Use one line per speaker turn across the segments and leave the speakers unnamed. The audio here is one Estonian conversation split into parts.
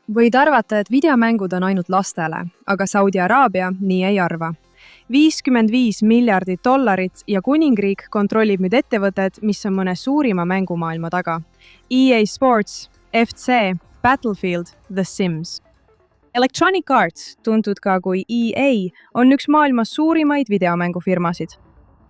Võid arvata, et videomängud on ainult lastele, aga Saudi Araabia nii ei arva. 55 miljardit dollarit ja kuningriik kontrollib nüüd ettevõtted, mis on mõne suurima mängumaailma taga. EA Sports, FC, Battlefield, The Sims. Electronic Arts, tuntud ka kui EA, on üks maailma suurimaid videomängufirmasid.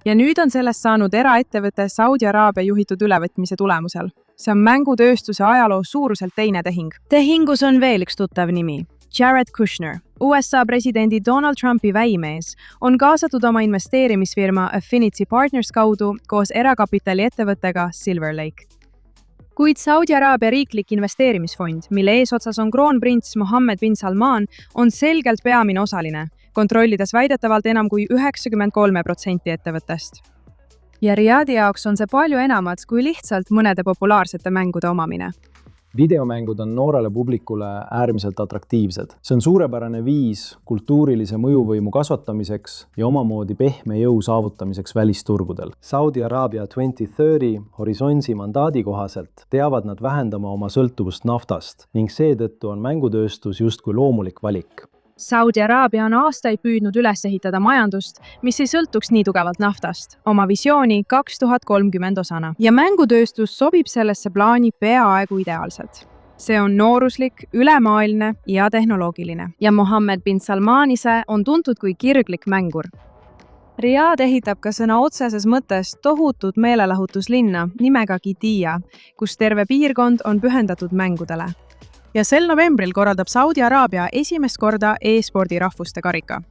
Ja nüüd on sellest saanud eraettevõte Saudi Araabia juhitud ülevõtmise tulemusel. See on mängutööstuse ajaloo suuruselt teine tehing. Tehingus on veel üks tuttav nimi. Jared Kushner, USA presidendi Donald Trumpi väimees, on kaasatud oma investeerimisfirma Affinity Partners kaudu koos erakapitali ettevõttega Silver Lake. Kuid Saudi Araabia riiklik investeerimisfond, mille eesotsas on kroonprints Mohammed bin Salman, on selgelt peamine osaline, kontrollides väidetavalt enam kui 93% ettevõttest. Ja Riyadi jaoks on see palju enamat kui lihtsalt mõnede populaarsete mängude omamine.
Videomängud on noorele publikule äärmiselt atraktiivsed. See on suurepärane viis kultuurilise mõjuvõimu kasvatamiseks ja omamoodi pehme jõu saavutamiseks välisturgudel. Saudi Araabia 2030 horisontsi mandaadi kohaselt teavad nad vähendama oma sõltuvust naftast ning seetõttu on mängutööstus justkui loomulik valik.
Saudi Araabia on aastaid püüdnud üles ehitada majandust, mis ei sõltuks nii tugevalt naftast, oma visiooni 2030 osana. Ja mängutööstus sobib sellesse plaani peaaegu ideaalselt. See on nooruslik, ülemaailmne ja tehnoloogiline. Ja Mohammed bin Salman ise on tuntud kui kirglik mängur. Riyad ehitab ka sõna otseses mõttes tohutut meelelahutuslinna nimega Qiddiya, kus terve piirkond on pühendatud mängudele. Ja sel novembril korraldab Saudi Araabia esimest korda e-spordi rahvuste karika.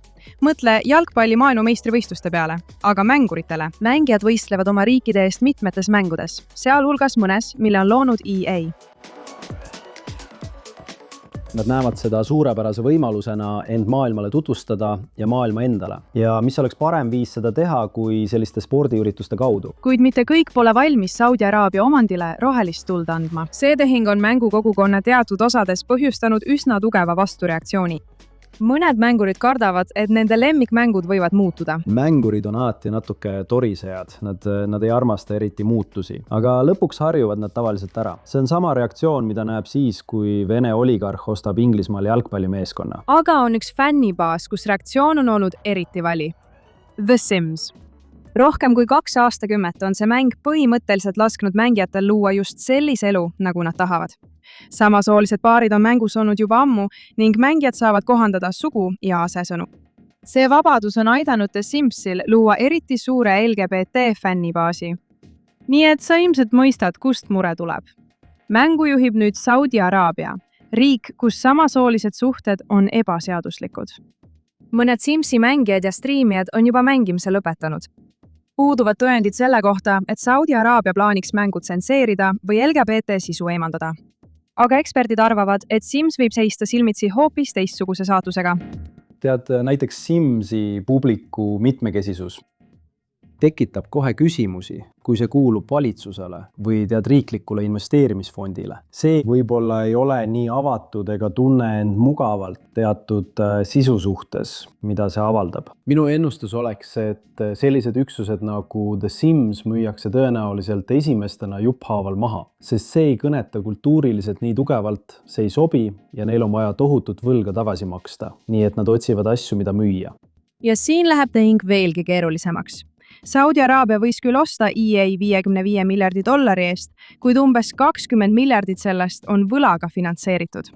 Mõtle jalgpalli maailmameistrivõistluste peale, aga mänguritele. Mängijad võistlevad oma riikide eest mitmetes mängudes, sealhulgas mõnes, mille on loonud EA.
Nad näevad seda suurepärase võimalusena end maailmale tutvustada ja maailma endale. Ja mis oleks parem viis seda teha kui selliste spordiürituste kaudu?
Kuid mitte kõik pole valmis Saudi Araabia omandile rohelist tuld andma. See tehing on mängukogukonna teatud osades põhjustanud üsna tugeva vastureaktsiooni. Mõned mängurid kardavad, et nende lemmikmängud võivad muutuda.
Mängurid on alati natuke torisejad, nad ei armasta eriti muutusi, aga lõpuks harjuvad nad tavaliselt ära. See on sama reaktsioon, mida näeb siis, kui Vene oligarh ostab Inglismaal jalgpallimeeskonna.
Aga on üks fännibaas, kus reaktsioon on olnud eriti vali. The Sims. Rohkem kui 2 aastakümmet on see mäng põhimõtteliselt lasknud mängijatel luua just sellise elu, nagu nad tahavad. Samasoolised paarid on mängus olnud juba ammu ning mängijad saavad kohandada sugu ja asesõnu. See vabadus on aidanud The Simsil luua eriti suure LGBT fännibaasi. Nii et sa ilmselt mõistad, kust mure tuleb. Mängu juhib nüüd Saudi Araabia, riik, kus samasoolised suhted on ebaseaduslikud. Mõned Simsi mängijad ja striimijad on juba mängimise lõpetanud. Puuduvad tõendid selle kohta, et Saudi Araabia plaaniks mängud tsenseerida või LGBT sisu eemaldada. Aga eksperdid arvavad, et Sims võib seista silmitsi hoopis teistsuguse saatusega.
Tead, näiteks Simsi publiku mitmekesisus tekitab kohe küsimusi, kui see kuulub valitsusele või riiklikule investeerimisfondile. See võib-olla ei ole nii avatud ega tunne end mugavalt teatud sisu suhtes, mida see avaldab. Minu ennustus oleks, et sellised üksused nagu The Sims müüakse tõenäoliselt esimestena jupphaaval maha, sest see ei kõneta kultuuriliselt nii tugevalt, see ei sobi ja neil on vaja tohutut võlga tagasi maksta, nii et nad otsivad asju, mida müüa. Ja siin läheb tehing veelgi keerulisemaks. Saudi Araabia võis küll osta EA 55 miljardi dollari eest, kuid umbes 20 miljardit sellest on võlaga finantseeritud.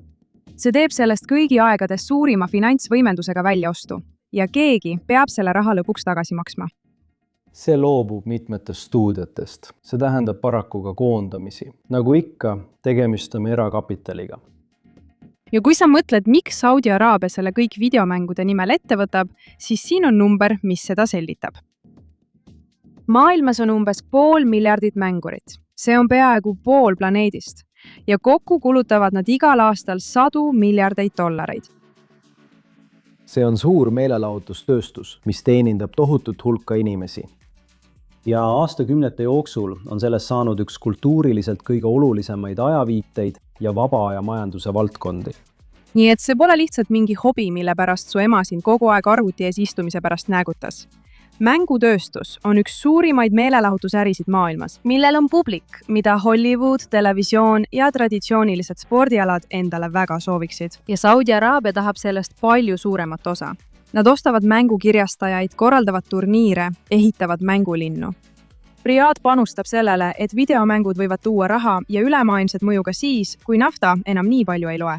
See teeb sellest kõigi aegades suurima finantsvõimendusega väljaostu ja keegi peab selle raha lõpuks tagasi maksma. See loobub mitmetest stuudiotest. See tähendab paraku ka koondamisi. Nagu ikka, tegemist on erakapitaliga.
Ja kui sa mõtled, miks Saudi Araabia selle kõik videomängude nimel ette võtab, siis siin on number, mis seda selgitab. Maailmas on umbes 500 miljardit mängurit. See on peaaegu pool planeedist ja kokku kulutavad nad igal aastal 100 miljardeid dollareid.
See on suur meelelahutustööstus, mis teenindab tohutut hulka inimesi. Ja aastakümnete jooksul on sellest saanud üks kultuuriliselt kõige olulisemaid ajaviiteid ja vaba aja majanduse valdkondi.
Nii et see pole lihtsalt mingi hobi, mille pärast su ema siin kogu aeg arvuti ees istumise pärast näägutas. mängutööstus on üks suurimaid meelelahutusärisid maailmas, millel on publik, mida Hollywood, televisioon ja traditsioonilised spordialad endale väga sooviksid. Ja Saudi Araabia tahab sellest palju suuremat osa. Nad ostavad mängukirjastajaid, korraldavad turniire, ehitavad mängulinnu. Riyadh panustab sellele, et videomängud võivad tuua raha ja ülemaailmset mõju ka siis, kui nafta enam nii palju ei loe.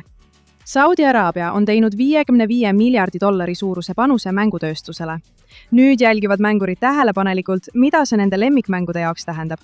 Saudi Araabia on teinud $55 miljardi suuruse panuse mängutööstusele. Nüüd jälgivad mängurid tähelepanelikult, mida see nende lemmikmängude jaoks tähendab.